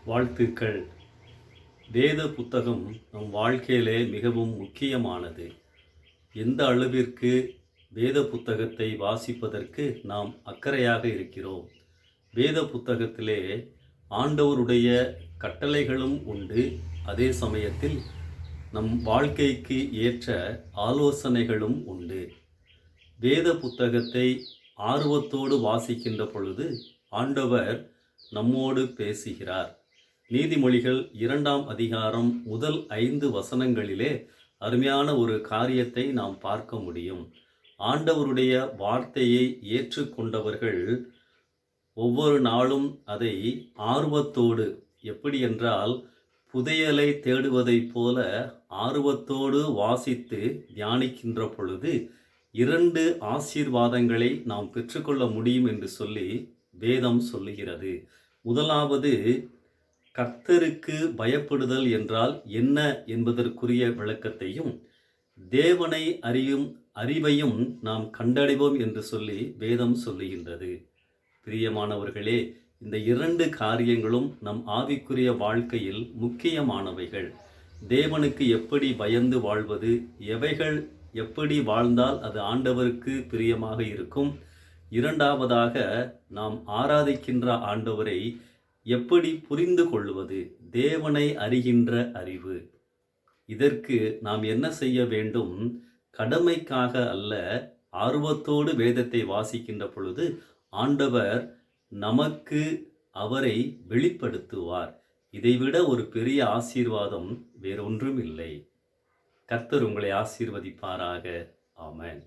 வாழ்த்துக்கள். வேத புத்தகம் நம் வாழ்க்கையிலே மிகவும் முக்கியமானது. எந்த அளவிற்கு வேத புத்தகத்தை வாசிப்பதற்கு நாம் அக்கறையாக இருக்கிறோம். வேத புத்தகத்திலே ஆண்டவருடைய கட்டளைகளும் உண்டு. அதே சமயத்தில் நம் வாழ்க்கைக்கு ஏற்ற ஆலோசனைகளும் உண்டு. வேத புத்தகத்தை ஆர்வத்தோடு வாசிக்கின்ற பொழுது ஆண்டவர் நம்மோடு பேசுகிறார். நீதிமொழிகள் 2ஆம் அதிகாரம் முதல் 5 வசனங்களிலே அருமையான ஒரு காரியத்தை நாம் பார்க்க முடியும். ஆண்டவருடைய வார்த்தையை ஏற்றுக்கொண்டவர்கள் ஒவ்வொரு நாளும் அதை ஆர்வத்தோடு, எப்படி என்றால் புதையலை தேடுவதைப் போல ஆர்வத்தோடு வாசித்து தியானிக்கின்ற பொழுது 2 ஆசீர்வாதங்களை நாம் பெற்றுக்கொள்ள முடியும் என்று சொல்லி வேதம் சொல்லுகிறது. முதலாவது, கர்த்தருக்கு பயப்படுதல் என்றால் என்ன என்பதற்குரிய விளக்கத்தையும், தேவனை அறியும் அறிவையும் நாம் கண்டடைவோம் என்று சொல்லி வேதம் சொல்லுகின்றது. பிரியமானவர்களே, இந்த 2 காரியங்களும் நம் ஆவிக்குரிய வாழ்க்கையில் முக்கியமானவைகள். தேவனுக்கு எப்படி பயந்து வாழ்வது, எவைகள் எப்படி வாழ்ந்தால் அது ஆண்டவருக்கு பிரியமாக இருக்கும். இரண்டாவதாக, நாம் ஆராதிக்கின்ற ஆண்டவரை எப்படி புரிந்து கொள்வது, தேவனை அறிகின்ற அறிவு. இதற்கு நாம் என்ன செய்ய வேண்டும்? கடமைக்காக அல்ல, ஆர்வத்தோடு வேதத்தை வாசிக்கின்ற பொழுது ஆண்டவர் நமக்கு அவரை வெளிப்படுத்துவார். இதைவிட ஒரு பெரிய ஆசீர்வாதம் வேறொன்றும் இல்லை. கர்த்தர் உங்களை ஆசீர்வதிப்பாராக. ஆமென்.